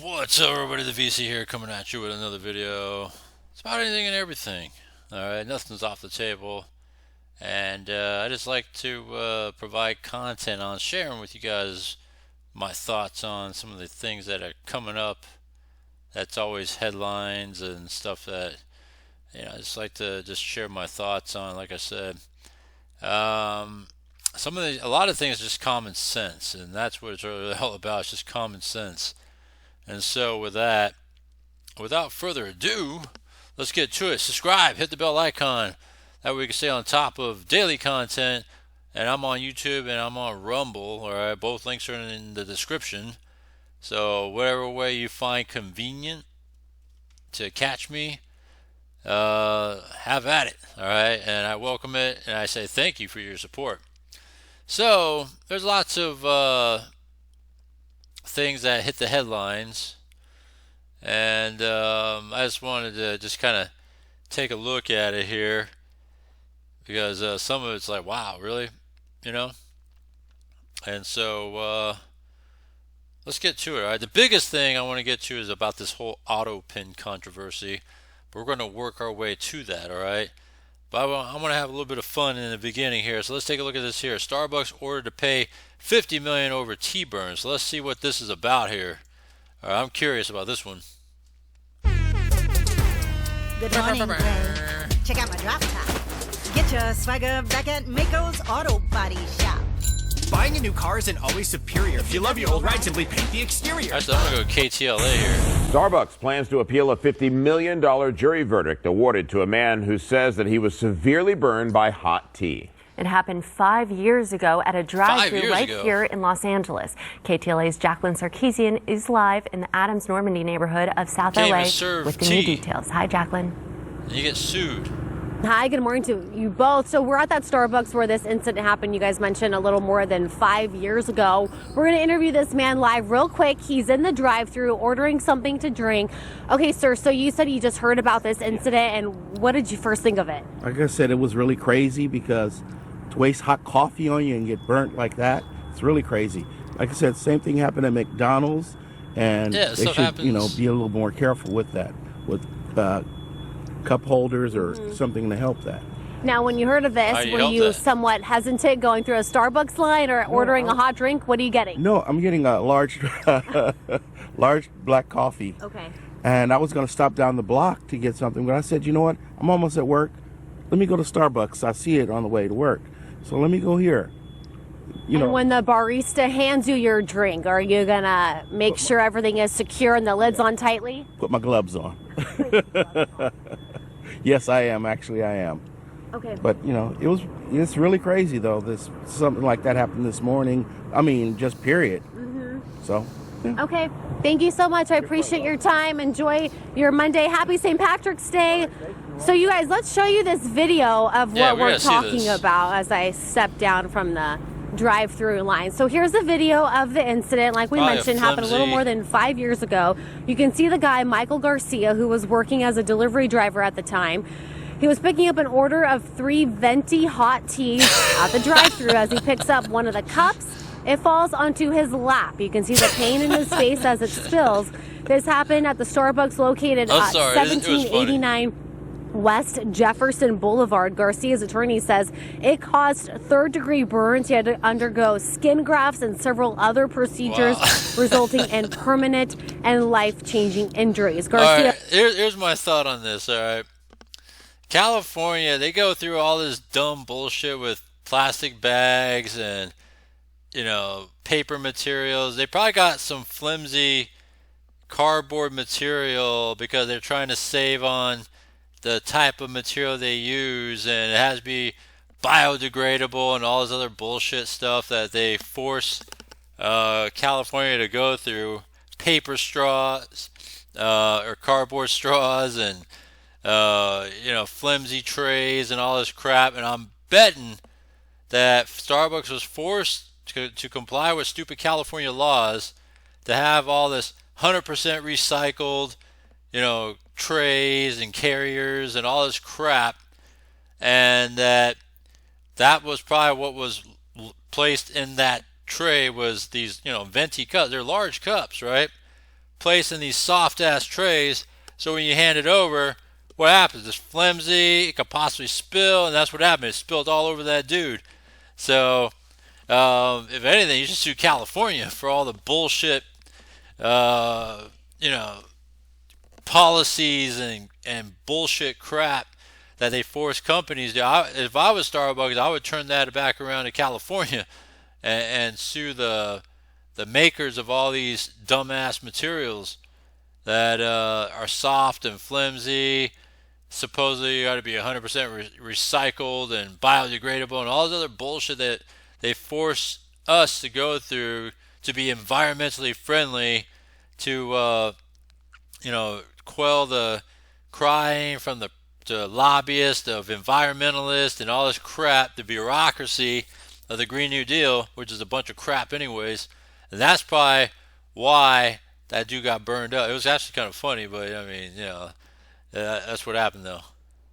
What's up, everybody? The VC here, coming at you with another video. It's about anything and everything. Alright, nothing's off the table. And I just like to provide content on sharing with you guys my thoughts on some of the things that are coming up. That's always headlines and stuff that, I just like to just share my thoughts on, like I said. A lot of things are just common sense, and that's what it's really all about. It's just common sense. And so with that, without further ado, let's get to it. Subscribe, hit the bell icon. That way we can stay on top of daily content. And I'm on YouTube and I'm on Rumble. Alright, both links are in the description. So whatever way you find convenient to catch me, have at it. Alright, and I welcome it and I say thank you for your support. So there's lots of things that hit the headlines, and I just wanted to just kind of take a look at it here, because some of it's like, wow, really, and so let's get to it. All right, the biggest thing I want to get to is about this whole auto pin controversy, but we're going to work our way to that. All right, but I'm going to have a little bit of fun in the beginning here. So let's take a look at this here. Starbucks ordered to pay $50 million over T-Burn. So let's see what this is about here. All right, I'm curious about this one. Good morning, Clay. Check out my drop top. Get your swagger back at Mako's Auto Body Shop. Buying a new car isn't always superior. If you love your old ride, simply paint the exterior. Actually, I'm going to go KTLA here. Starbucks plans to appeal a $50 million jury verdict awarded to a man who says that he was severely burned by hot tea. It happened 5 years ago at a drive-thru right here in Los Angeles. KTLA's Jacqueline Sarkeesian is live in the Adams Normandy neighborhood of South LA with the new details. Hi, Jacqueline. You get sued. Hi, good morning to you both. So we're at that Starbucks where this incident happened. You guys mentioned a little more than 5 years ago. We're going to interview this man live real quick. He's in the drive-thru ordering something to drink. Okay, sir, so you said you just heard about this incident, and what did you first think of it? Like I said, it was really crazy because to waste hot coffee on you and get burnt like that, it's really crazy. Like I said, same thing happened at McDonald's, and they should, be a little more careful with that, with cup holders or something to help that. Now, when you heard of this, were you somewhat hesitant going through a Starbucks line or ordering a hot drink? What are you getting? No, I'm getting a large black coffee. Okay. And I was going to stop down the block to get something, but I said, you know what? I'm almost at work. Let me go to Starbucks. I see it on the way to work. So let me go here. And when the barista hands you your drink, are you going to make sure everything is secure and the lid's on tightly? Put my gloves on. Yes, I am. Actually, I am. Okay. But, it's really crazy, though. Something like that happened this morning. I mean, just period. Mm-hmm. So, yeah. Okay. Thank you so much. I appreciate your time. Enjoy your Monday. Happy St. Patrick's Day. So, you guys, let's show you this video of what we're talking about as I step down from the drive-through line. So here's a video of the incident. Like we mentioned, happened a little more than 5 years ago. You can see the guy, Michael Garcia, who was working as a delivery driver at the time. He was picking up an order of 3 venti hot teas at the drive-through. As he picks up one of the cups, it falls onto his lap. You can see the pain in his face as it spills. This happened at the Starbucks located at 1789 West Jefferson Boulevard. Garcia's attorney says it caused third-degree burns. He had to undergo skin grafts and several other procedures, resulting in permanent and life-changing injuries. Garcia. All right, here's my thought on this. All right, California, they go through all this dumb bullshit with plastic bags and paper materials. They probably got some flimsy cardboard material because they're trying to save on the type of material they use, and it has to be biodegradable and all this other bullshit stuff that they force California to go through. Paper straws or cardboard straws and flimsy trays and all this crap. And I'm betting that Starbucks was forced to comply with stupid California laws to have all this 100% recycled trays and carriers and all this crap, and that was probably what was placed in that tray was these venti cups. They're large cups, right? placed in these soft-ass trays. So when you hand it over, what happens? It's flimsy. It could possibly spill, and that's what happened. It spilled all over that dude. So, if anything, you should sue California for all the bullshit, policies and bullshit crap that they force companies to. If I was Starbucks, I would turn that back around to California and sue the makers of all these dumbass materials that are soft and flimsy. Supposedly you got to be 100% recycled and biodegradable and all this other bullshit that they force us to go through to be environmentally friendly, to quell the crying from the lobbyists, of environmentalists, and all this crap, the bureaucracy of the Green New Deal, which is a bunch of crap anyways. And that's probably why that dude got burned up. It was actually kind of funny, but I mean, that's what happened though.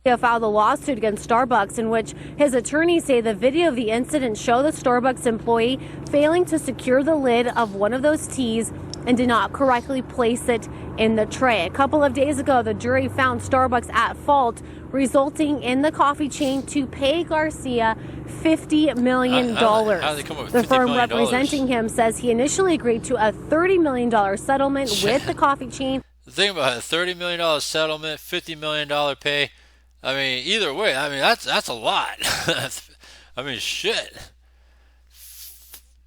He filed a lawsuit against Starbucks in which his attorneys say the video of the incident show the Starbucks employee failing to secure the lid of one of those teas and did not correctly place it in the tray. A couple of days ago, the jury found Starbucks at fault, resulting in the coffee chain to pay Garcia $50 million. How they come up with the $50 firm million? Representing him says he initially agreed to a $30 million settlement with the coffee chain. The thing about a $30 million settlement, $50 million pay, I mean, either way, I mean, that's a lot. I mean, shit.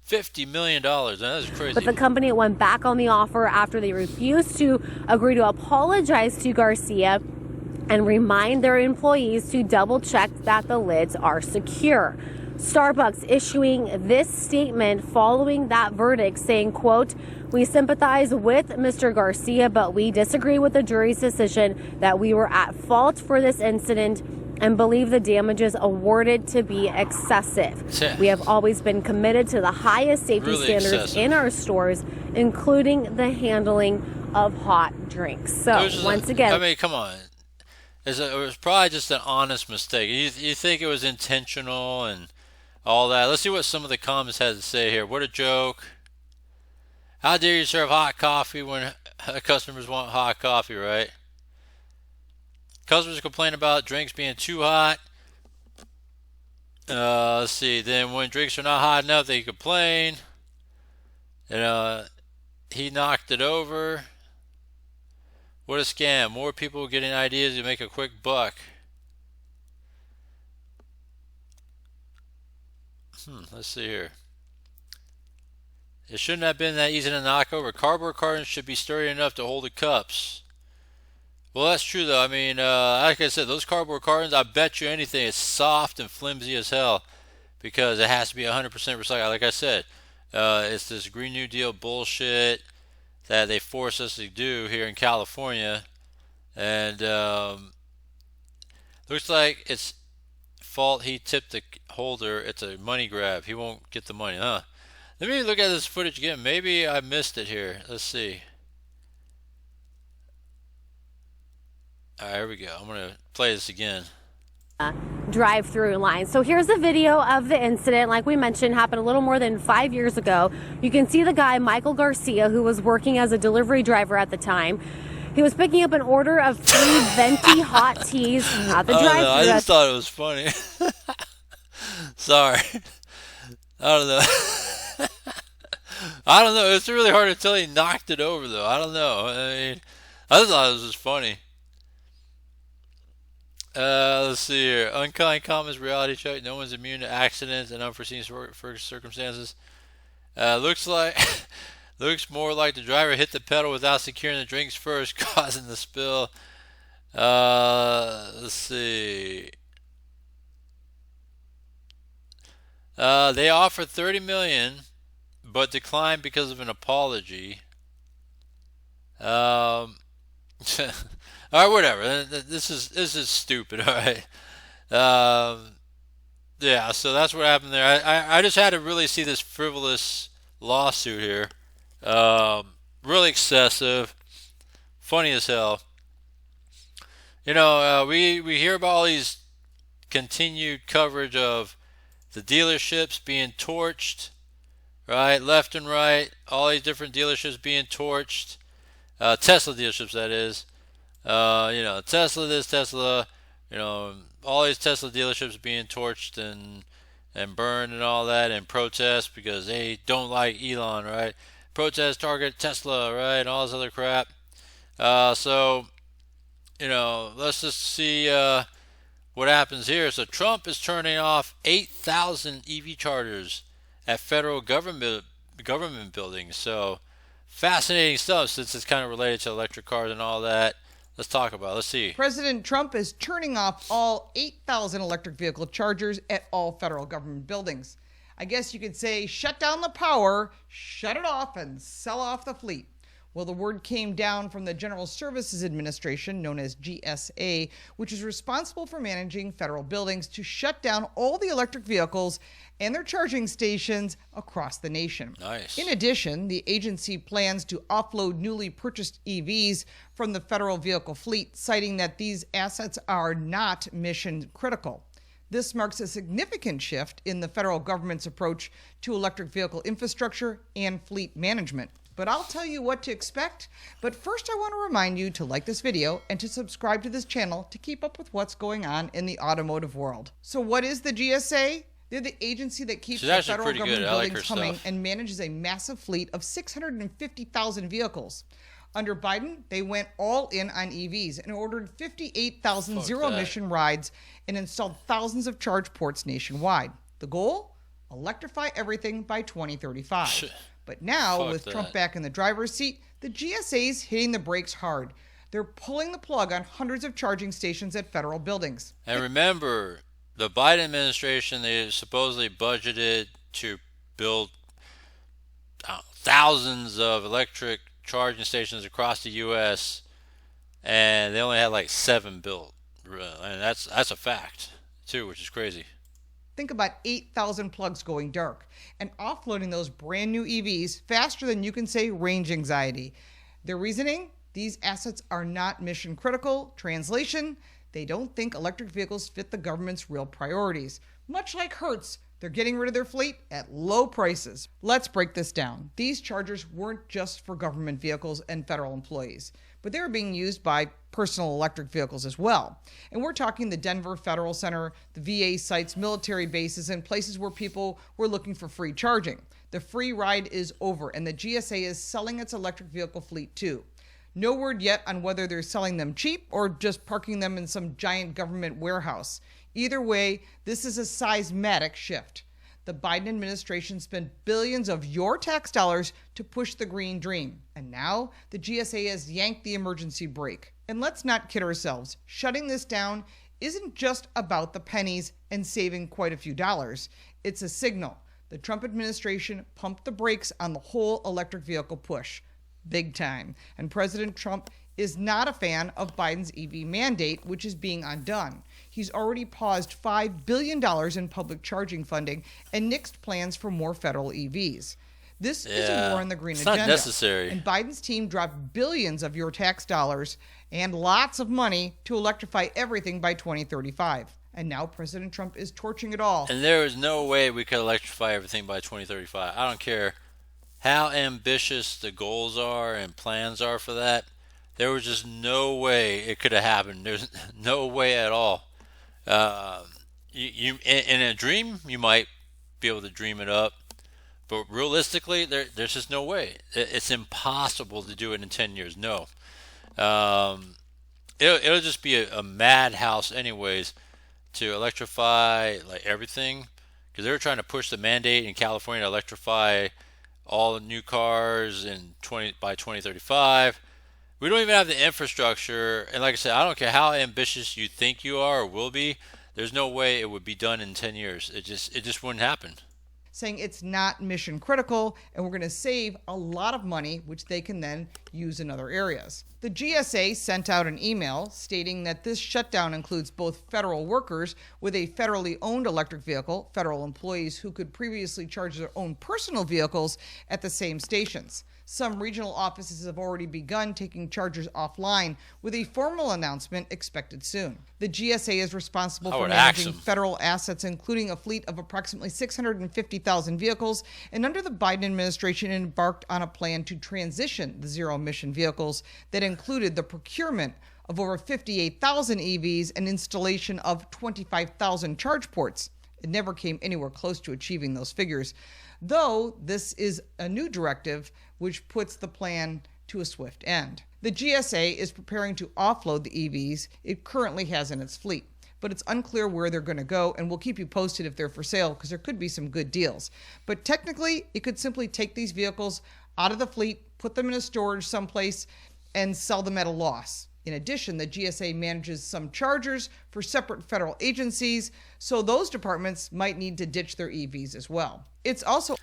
$50 million. That's crazy. But the company went back on the offer after they refused to agree to apologize to Garcia and remind their employees to double check that the lids are secure. Starbucks issuing this statement following that verdict saying, quote, "We sympathize with Mr. Garcia, but we disagree with the jury's decision that we were at fault for this incident and believe the damages awarded to be excessive. We have always been committed to the highest safety standards in our stores, including the handling of hot drinks." So once again, I mean, come on. It was probably just an honest mistake. You think it was intentional and all that. Let's see what some of the comments had to say here. What a joke. How dare you serve hot coffee when customers want hot coffee, right? Customers complain about drinks being too hot. Let's see. Then when drinks are not hot enough, they complain. He knocked it over. What a scam. More people getting ideas to make a quick buck. Let's see here. It shouldn't have been that easy to knock over. Cardboard cartons should be sturdy enough to hold the cups. Well, that's true, though. I mean, like I said, those cardboard cartons, I bet you anything, it's soft and flimsy as hell because it has to be 100% recycled. Like I said, it's this Green New Deal bullshit that they force us to do here in California. And looks like it's fault he tipped the holder. It's a money grab. He won't get the money, huh? Let me look at this footage again. Maybe I missed it here. Let's see. All right, here we go. I'm going to play this again. Drive-through line. So here's a video of the incident. Like we mentioned, happened a little more than 5 years ago. You can see the guy, Michael Garcia, who was working as a delivery driver at the time. He was picking up an order of 3 venti hot teas at the drive-through. I just thought it was funny. Sorry. I don't know. I don't know. It's really hard to tell he knocked it over, though. I don't know. I mean, I just thought it was just funny. Let's see here. Unkind comments, reality check. No one's immune to accidents and unforeseen circumstances. Looks more like the driver hit the pedal without securing the drinks first, causing the spill. Let's see. They offered $30 million, but declined because of an apology. All right, whatever. This is stupid. All right. Yeah. So that's what happened there. I just had to really see this frivolous lawsuit here. Really excessive. Funny as hell. You know, we hear about all these continued coverage of the dealerships being torched, right, left and right. All these different dealerships being torched. Tesla dealerships, that is. Tesla this, Tesla, all these Tesla dealerships being torched and burned and all that in protest because they don't like Elon, right? Protest, target Tesla, right? And all this other crap. So, let's just see what happens here. So Trump is turning off 8,000 EV chargers at federal government buildings. So fascinating stuff since it's kind of related to electric cars and all that. Let's talk about it. Let's see. President Trump is turning off all 8,000 electric vehicle chargers at all federal government buildings. I guess you could say shut down the power, shut it off, and sell off the fleet. Well, the word came down from the General Services Administration, known as GSA, which is responsible for managing federal buildings, to shut down all the electric vehicles and their charging stations across the nation. Nice. In addition, the agency plans to offload newly purchased EVs from the federal vehicle fleet, citing that these assets are not mission critical. This marks a significant shift in the federal government's approach to electric vehicle infrastructure and fleet management. But I'll tell you what to expect. But first, I want to remind you to like this video and to subscribe to this channel to keep up with what's going on in the automotive world. So what is the GSA? They're the agency that keeps the federal government buildings humming and manages a massive fleet of 650,000 vehicles. Under Biden, they went all in on EVs and ordered 58,000 zero-emission rides and installed thousands of charge ports nationwide. The goal? Electrify everything by 2035. But now, with Trump back in the driver's seat, the GSA's hitting the brakes hard. They're pulling the plug on hundreds of charging stations at federal buildings. And remember, the Biden administration, they supposedly budgeted to build thousands of electric charging stations across the U.S., and they only had like 7 built. And that's a fact, too, which is crazy. Think about 8,000 plugs going dark and offloading those brand new EVs faster than you can say range anxiety. Their reasoning? These assets are not mission critical. Translation? They don't think electric vehicles fit the government's real priorities. Much like Hertz, they're getting rid of their fleet at low prices. Let's break this down. These chargers weren't just for government vehicles and federal employees, but they were being used by personal electric vehicles as well. And we're talking the Denver Federal Center, the VA sites, military bases, and places where people were looking for free charging. The free ride is over, and the GSA is selling its electric vehicle fleet too. No word yet on whether they're selling them cheap or just parking them in some giant government warehouse. Either way, this is a seismic shift. The Biden administration spent billions of your tax dollars to push the green dream. And now the GSA has yanked the emergency brake. And let's not kid ourselves. Shutting this down isn't just about the pennies and saving quite a few dollars. It's a signal. The Trump administration pumped the brakes on the whole electric vehicle push. Big time. And President Trump is not a fan of Biden's EV mandate, which is being undone. He's already paused $5 billion in public charging funding and nixed plans for more federal EVs. This is a war on the green agenda. It's not necessary. And Biden's team dropped billions of your tax dollars and lots of money to electrify everything by 2035. And now President Trump is torching it all. And there is no way we could electrify everything by 2035. I don't care how ambitious the goals are and plans are for that. There was just no way it could have happened. There's no way at all. In a dream, you might be able to dream it up, but realistically, there's just no way. It's impossible to do it in 10 years. No. It'll just be a madhouse anyways to electrify like everything, because they were trying to push the mandate in California to electrify all the new cars by 2035. We don't even have the infrastructure, and like I said, I don't care how ambitious you think you are or will be. There's no way it would be done in 10 years. It just wouldn't happen. Saying it's not mission critical, and we're going to save a lot of money, which they can then use in other areas. The GSA sent out an email stating that this shutdown includes both federal workers with a federally owned electric vehicle, federal employees who could previously charge their own personal vehicles at the same stations. Some regional offices have already begun taking chargers offline, with a formal announcement expected soon. The GSA is responsible for managing federal assets, including a fleet of approximately 650,000 vehicles, and under the Biden administration embarked on a plan to transition the zero-emission vehicles that included the procurement of over 58,000 EVs and installation of 25,000 charge ports. It never came anywhere close to achieving those figures, though this is a new directive which puts the plan to a swift end. The GSA is preparing to offload the EVs it currently has in its fleet, but it's unclear where they're going to go, and we'll keep you posted if they're for sale, because there could be some good deals. But technically, it could simply take these vehicles out of the fleet, put them in a storage someplace, and sell them at a loss. In addition, the GSA manages some chargers for separate federal agencies, so those departments might need to ditch their EVs as well. It's also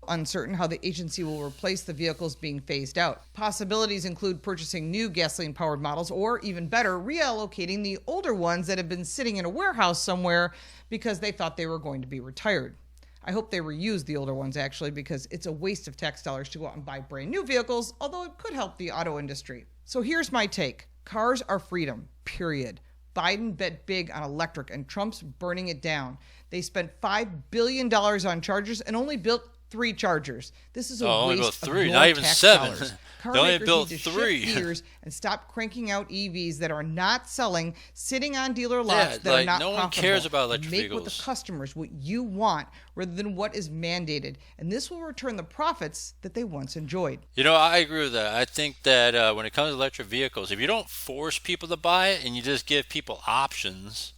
uncertain how the agency will replace the vehicles being phased out. Possibilities include purchasing new gasoline-powered models, or even better, reallocating the older ones that have been sitting in a warehouse somewhere because they thought they were going to be retired. I hope they reuse the older ones, actually, because it's a waste of tax dollars to go out and buy brand new vehicles, although it could help the auto industry. So here's my take. Cars are freedom, period. Biden bet big on electric, and Trump's burning it down. They spent $5 billion on chargers and only built 3 chargers. This is a waste of your not even tax 7. dollars. Car They only makers built need to 3. shift gears and stop cranking out EVs that are not selling, sitting on dealer lots that are not no profitable. one cares about electric Make vehicles. with the customers what you want rather than what is mandated, and this will return the profits that they once enjoyed. You know, I agree with that. I think that when it comes to electric vehicles, if you don't force people to buy it and you just give people options,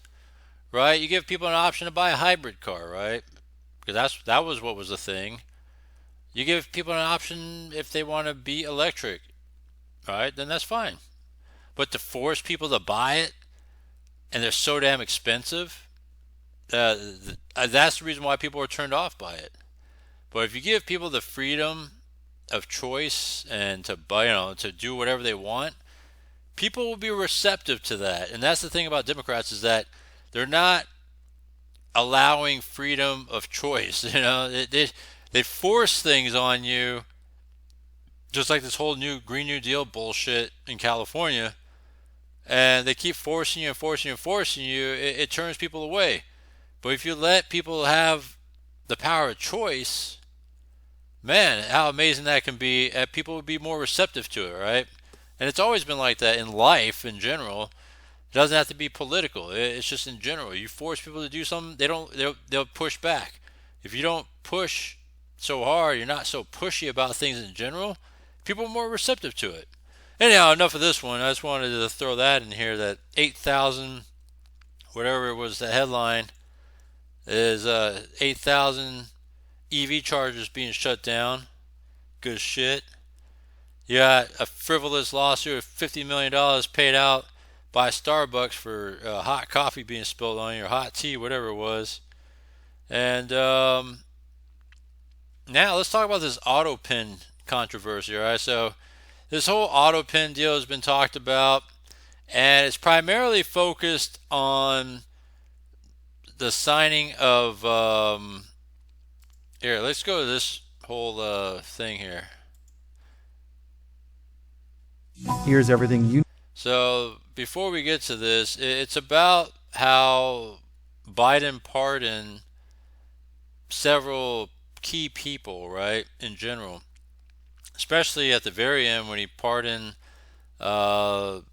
right? You give people an option to buy a hybrid car, right? Because that was what was the thing. You give people an option if they want to be electric, right? Then that's fine. But to force people to buy it, and they're so damn expensive, that's the reason why people are turned off by it. But if you give people the freedom of choice and to buy, to do whatever they want, people will be receptive to that. And that's the thing about Democrats, is that they're not allowing freedom of choice. They force things on you, just like this whole new Green New Deal bullshit in California, and they keep forcing you and forcing you and forcing you. It turns people away. But if you let people have the power of choice, man, how amazing that can be. People would be more receptive to it, right? And it's always been like that in life in general. It doesn't have to be political. It's just in general. You force people to do something, they'll push back. If you don't push so hard, you're not so pushy about things in general, people are more receptive to it. Anyhow, enough of this one. I just wanted to throw that in here, that 8,000, whatever it was, the headline, is 8,000 EV chargers being shut down. Good shit. You got a frivolous lawsuit of $50 million paid out by Starbucks for hot coffee being spilled on you, or hot tea, whatever it was. And now let's talk about this AutoPen controversy, all right? So this whole AutoPen deal has been talked about, and it's primarily focused on the signing of here, let's go to this whole thing here. Here's everything you... So before we get to this, it's about how Biden pardoned several key people, right, in general, especially at the very end when he pardoned the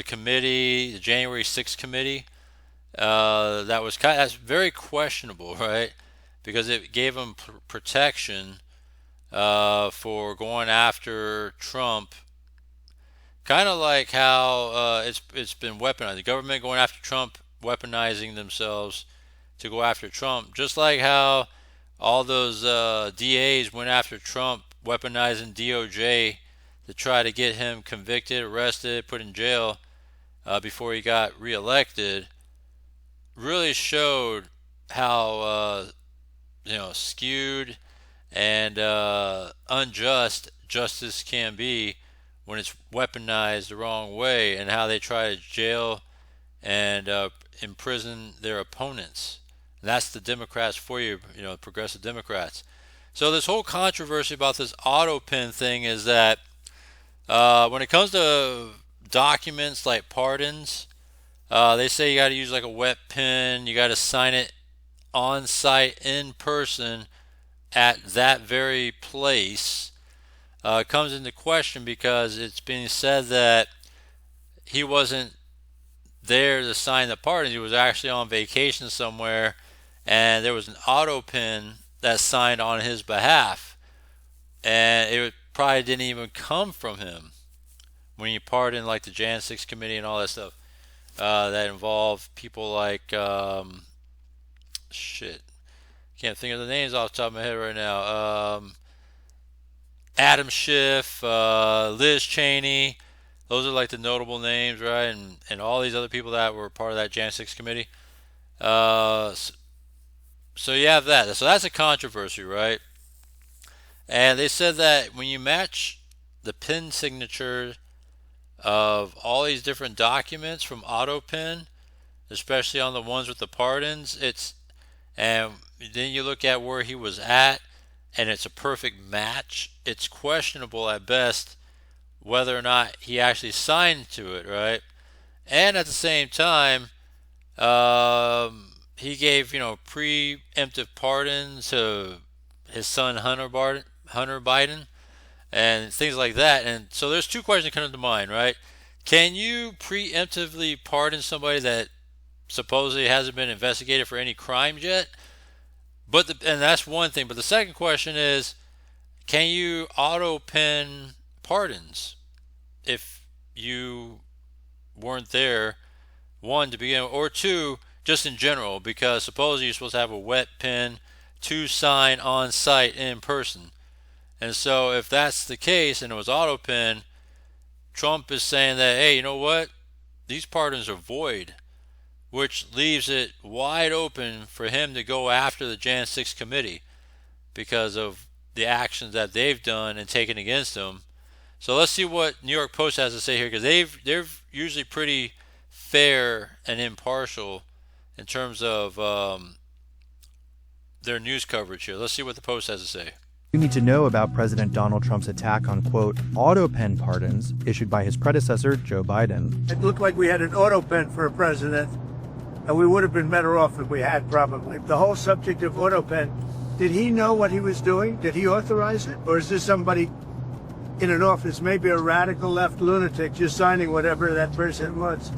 committee, the January 6th committee. That's very questionable, right, because it gave him protection for going after Trump, kind of like how it's been weaponized. The government going after Trump, weaponizing themselves to go after Trump, just like how all those DAs went after Trump, weaponizing DOJ to try to get him convicted, arrested, put in jail before he got reelected. Really showed how skewed and unjust justice can be when it's weaponized the wrong way, and how they try to jail and imprison their opponents. And that's the Democrats for you, progressive Democrats. So this whole controversy about this auto pen thing is that when it comes to documents like pardons, they say you got to use like a wet pen. You got to sign it on site in person at that very place. Comes into question because it's being said that he wasn't there to sign the pardon. He was actually on vacation somewhere, and there was an auto pen that signed on his behalf, and it probably didn't even come from him. When you pardon like the Jan 6 committee and all that stuff that involve people like can't think of the names off the top of my head right now. Adam Schiff, Liz Cheney. Those are like the notable names, right? And all these other people that were part of that Jan 6 committee. So you have that. So that's a controversy, right? And they said that when you match the pen signature of all these different documents from AutoPen, especially on the ones with the pardons, and then you look at where he was at, and it's a perfect match. It's questionable at best whether or not he actually signed to it, right? And at the same time, he gave, preemptive pardon to his son Hunter Biden, and things like that. And so there's two questions that come to mind, right? Can you preemptively pardon somebody that supposedly hasn't been investigated for any crimes yet? And that's one thing. But the second question is, can you auto pen pardons if you weren't there, one, to begin with, or two, just in general, because supposedly you're supposed to have a wet pen to sign on site in person. And so if that's the case and it was auto pen, Trump is saying that, hey, you know what? These pardons are void, which leaves it wide open for him to go after the Jan 6 committee because of the actions that they've done and taken against him. So let's see what New York Post has to say here, because they're usually pretty fair and impartial in terms of their news coverage here. Let's see what the Post has to say. You need to know about President Donald Trump's attack on, quote, auto pen pardons issued by his predecessor, Joe Biden. It looked like we had an auto pen for a president, and we would have been better off if we had, probably. The whole subject of auto pen, did he know what he was doing? Did he authorize it? Or is this somebody in an office, maybe a radical left lunatic, just signing whatever that person wants?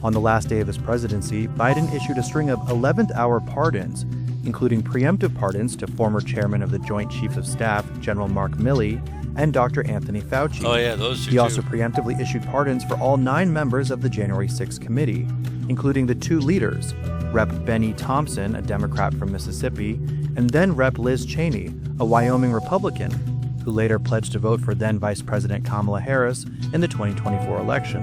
On the last day of his presidency, Biden issued a string of 11th-hour pardons, including preemptive pardons to former chairman of the Joint Chiefs of Staff, General Mark Milley, and Dr. Anthony Fauci. Oh, yeah, those two. He also preemptively issued pardons for all 9 members of the January 6th committee, including the 2 leaders, Rep. Benny Thompson, a Democrat from Mississippi, and then Rep. Liz Cheney, a Wyoming Republican, who later pledged to vote for then Vice President Kamala Harris in the 2024 election.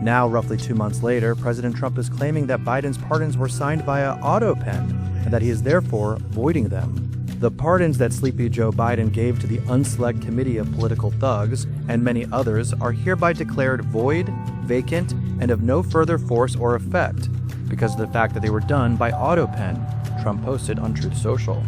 Now, roughly 2 months later, President Trump is claiming that Biden's pardons were signed via AutoPen and that he is therefore voiding them. The pardons that Sleepy Joe Biden gave to the unselect committee of political thugs and many others are hereby declared void, vacant, and of no further force or effect because of the fact that they were done by AutoPen, Trump posted on Truth Social.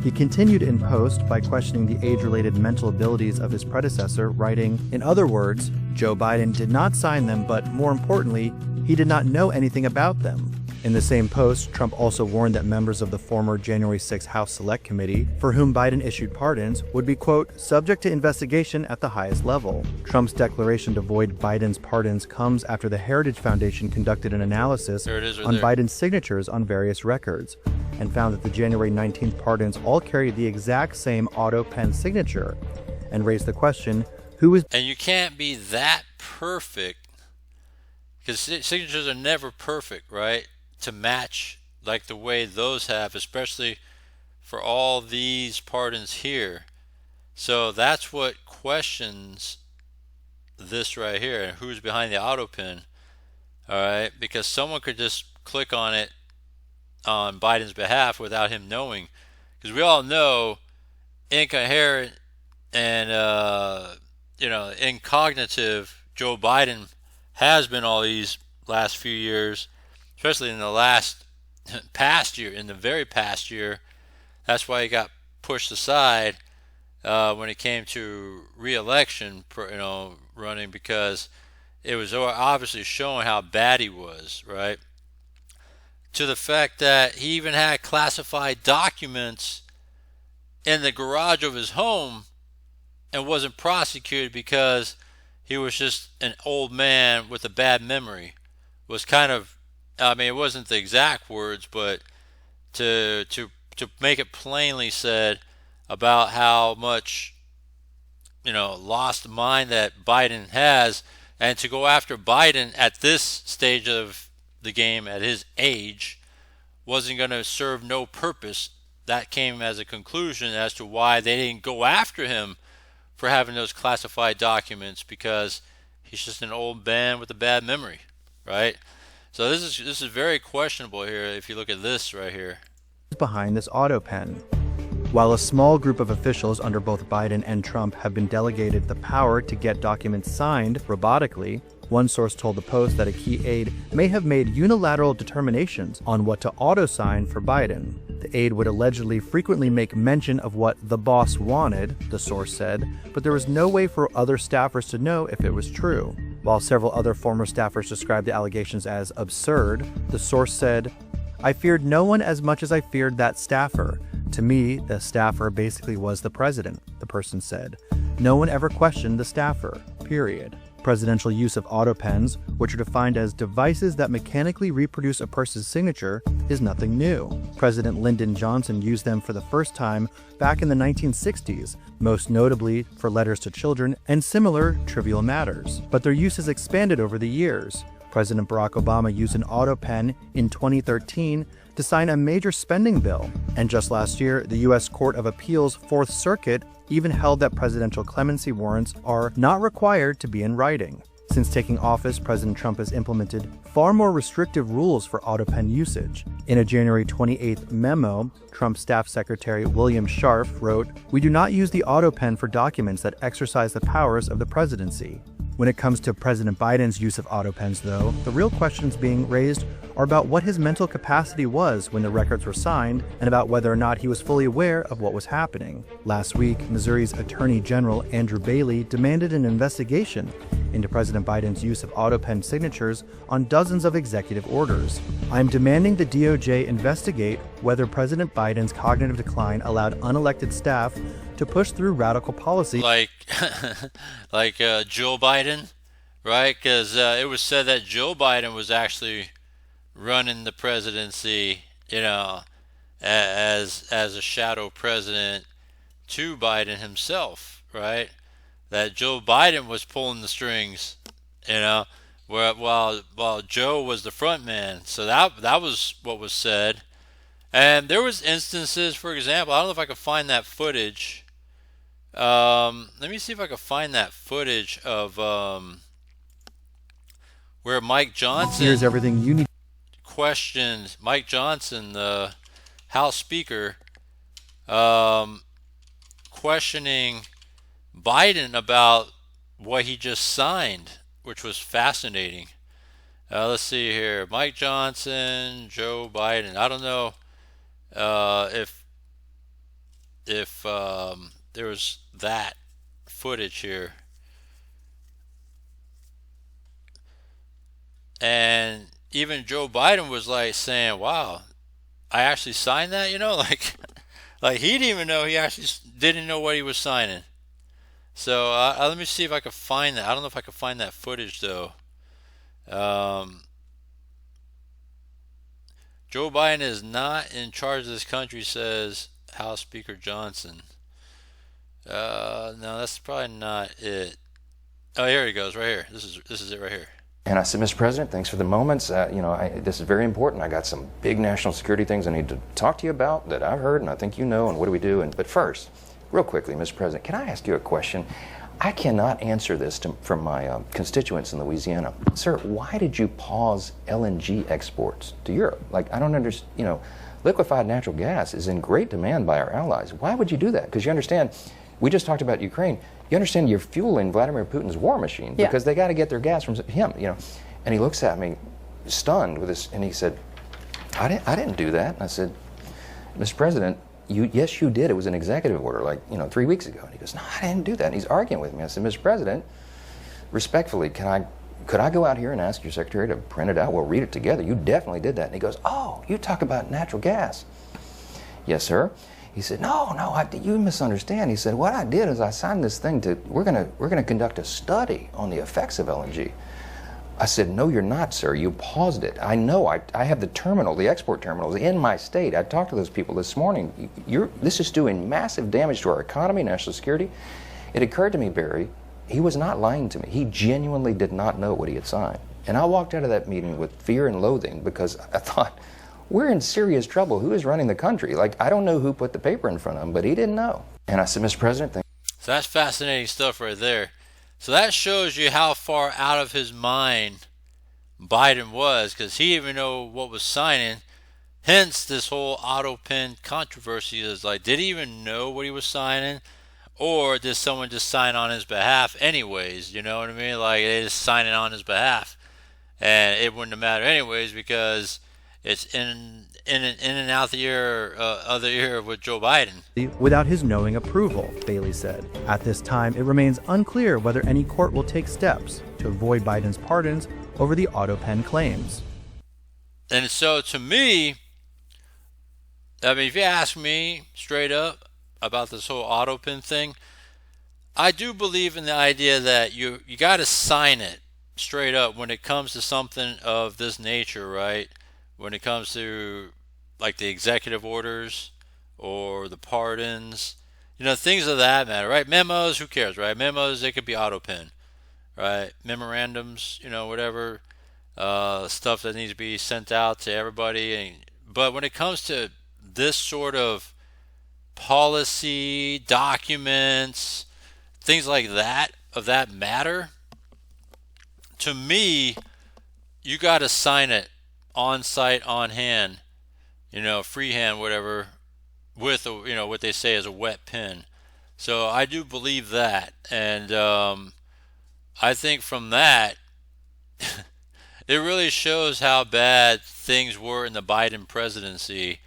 He continued in post by questioning the age-related mental abilities of his predecessor, writing, in other words, Joe Biden did not sign them, but more importantly, he did not know anything about them. In the same post, Trump also warned that members of the former January 6 House Select Committee, for whom Biden issued pardons, would be, quote, subject to investigation at the highest level. Trump's declaration to void Biden's pardons comes after the Heritage Foundation conducted an analysis on Biden's signatures on various records and found that the January 19th pardons all carried the exact same auto pen signature and raised the question, who is... And you can't be that perfect, because signatures are never perfect, right? To match like the way those have, especially for all these pardons here. So that's what questions this right here, and who's behind the auto pen. All right, because someone could just click on it on Biden's behalf without him knowing, because we all know incoherent and incognitive Joe Biden has been all these last few years, especially in the very past year. That's why he got pushed aside when it came to re-election, running, because it was obviously showing how bad he was, right? To the fact that he even had classified documents in the garage of his home and wasn't prosecuted because he was just an old man with a bad memory. Was kind of, I mean, it wasn't the exact words, but to make it plainly said about how much, lost mind that Biden has, and to go after Biden at this stage of the game, at his age, wasn't going to serve no purpose. That came as a conclusion as to why they didn't go after him for having those classified documents, because he's just an old man with a bad memory, right? So this is very questionable here if you look at this right here. Behind this auto pen. While a small group of officials under both Biden and Trump have been delegated the power to get documents signed robotically, one source told the Post that a key aide may have made unilateral determinations on what to auto-sign for Biden. The aide would allegedly frequently make mention of what the boss wanted, the source said, but there was no way for other staffers to know if it was true. While several other former staffers described the allegations as absurd, the source said, "I feared no one as much as I feared that staffer. To me, the staffer basically was the president," the person said. No one ever questioned the staffer, period. Presidential use of auto pens, which are defined as devices that mechanically reproduce a person's signature, is nothing new. President Lyndon Johnson used them for the first time back in the 1960s, most notably for letters to children and similar trivial matters. But their use has expanded over the years. President Barack Obama used an auto pen in 2013 to sign a major spending bill. And just last year, the U.S. Court of Appeals Fourth Circuit even held that presidential clemency warrants are not required to be in writing. Since taking office, President Trump has implemented far more restrictive rules for auto pen usage. In a January 28th memo, Trump Staff Secretary William Scharf wrote, "We do not use the auto pen for documents that exercise the powers of the presidency." When it comes to President Biden's use of auto pens, though, the real questions being raised are about what his mental capacity was when the records were signed and about whether or not he was fully aware of what was happening. Last week, Missouri's Attorney General Andrew Bailey demanded an investigation into President Biden's use of auto pen signatures on dozens of executive orders. "I'm demanding the DOJ investigate whether President Biden's cognitive decline allowed unelected staff to push through radical policy." Like Joe Biden, right? Because it was said that Joe Biden was actually running the presidency, as a shadow president to Biden himself, right? That Joe Biden was pulling the strings, while Joe was the front man. So that was what was said. And there was instances, for example, I don't know if I could find that footage. Let me see if I can find that footage of where Mike Johnson Here's everything you need. questioned Mike Johnson, the House Speaker, questioning Biden about what he just signed, which was fascinating. Let's see here. Mike Johnson, Joe Biden. I don't know if there was that footage here. And even Joe Biden was like saying, "Wow, I actually signed that," like he didn't even know, he actually didn't know what he was signing. So let me see if I can find that. I don't know if I can find that footage though. Joe Biden is not in charge of this country, says House Speaker Johnson. No, that's probably not it. Oh, here he goes, right here. This is it right here. And I said, "Mr. President, thanks for the moments. This is very important. I got some big national security things I need to talk to you about that I've heard and I think you know, and what do we do? But first, real quickly, Mr. President, can I ask you a question? I cannot answer this from my constituents in Louisiana. Sir, why did you pause LNG exports to Europe? I don't understand. Liquefied natural gas is in great demand by our allies. Why would you do that? Because you understand, we just talked about Ukraine. You understand you're fueling Vladimir Putin's war machine because they got to get their gas from him, And he looks at me, stunned with this, and he said, I didn't do that. And I said, "Mr. President, yes, you did. It was an executive order, like, 3 weeks ago. And he goes, no, I didn't do that. And he's arguing with me. I said, Mr. President, respectfully, could I go out here and ask your secretary to print it out? We'll read it together. You definitely did that. And he goes, oh, you talk about natural gas. Yes, sir. He said, no, you misunderstand. He said, what I did is I signed this thing we're gonna conduct a study on the effects of LNG. I said, no, you're not, sir. You paused it. I know. I have the export terminals in my state. I talked to those people this morning. This is doing massive damage to our economy, national security. It occurred to me, Barry, he was not lying to me. He genuinely did not know what he had signed. And I walked out of that meeting with fear and loathing because I thought, we're in serious trouble. Who is running the country? Like, I don't know who put the paper in front of him, but he didn't know. And I said, Mr. President, So that's fascinating stuff right there. So that shows you how far out of his mind Biden was, because he didn't even know what was signing. Hence, this whole auto pen controversy is like, did he even know what he was signing? Or did someone just sign on his behalf anyways? You know what I mean? Like, they just sign it on his behalf. And it wouldn't have mattered anyways because it's in and out the other ear with Joe Biden. Without his knowing approval, Bailey said. At this time, it remains unclear whether any court will take steps to avoid Biden's pardons over the auto pen claims. And so to me, I mean, if you ask me straight up about this whole auto pen thing, I do believe in the idea that you got to sign it straight up when it comes to something of this nature, right? When it comes to like the executive orders or the pardons, things of that matter, right? Memos, who cares, right? Memos, they could be auto pen, right? Memorandums, whatever, stuff that needs to be sent out to everybody. But when it comes to this sort of policy, documents, things like that, of that matter, to me, you got to sign it on site, on hand, freehand, whatever, with what they say is a wet pen. So I do believe that, and I think from that, it really shows how bad things were in the Biden presidency,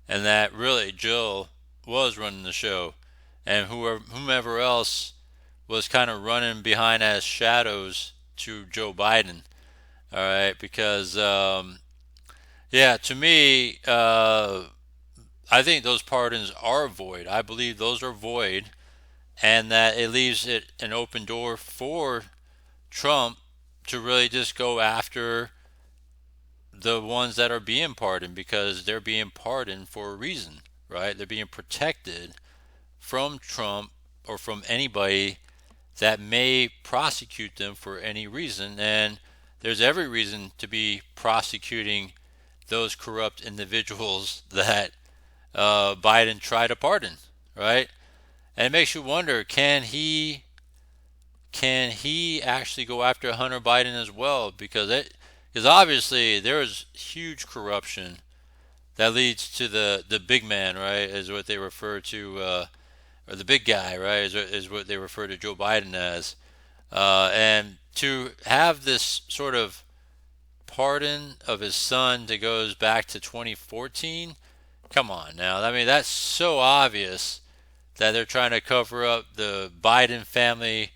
and that really Jill was running the show, and whomever else was kind of running behind as shadows to Joe Biden. All right, because to me, I think those pardons are void. I believe those are void, and that it leaves it an open door for Trump to really just go after the ones that are being pardoned, because they're being pardoned for a reason, right? They're being protected from Trump or from anybody that may prosecute them for any reason, and there's every reason to be prosecuting those corrupt individuals that Biden tried to pardon, right? And it makes you wonder, can he actually go after Hunter Biden as well? Because obviously there is huge corruption that leads to the big man, right? Is what they refer to, or the big guy, right? Is what they refer to Joe Biden as, and to have this sort of pardon of his son that goes back to 2014. Come on now. I mean, that's so obvious that they're trying to cover up the Biden family,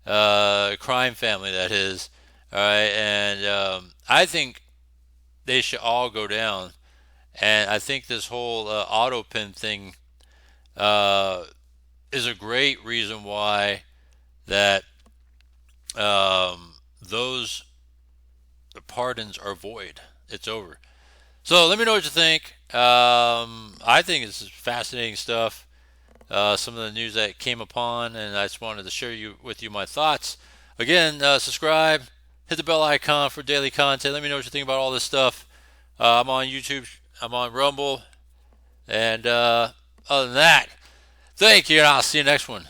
crime family, that is. All right. And I think they should all go down. And I think this whole auto pen thing is a great reason why that those pardons are void. It's over. So let me know what you think. I think it's fascinating stuff. Some of the news that came upon, and I just wanted to share with you my thoughts. Again, subscribe, hit the bell icon for daily content. Let me know what you think about all this stuff. I'm on YouTube, I'm on Rumble, and other than that, thank you, and I'll see you next one.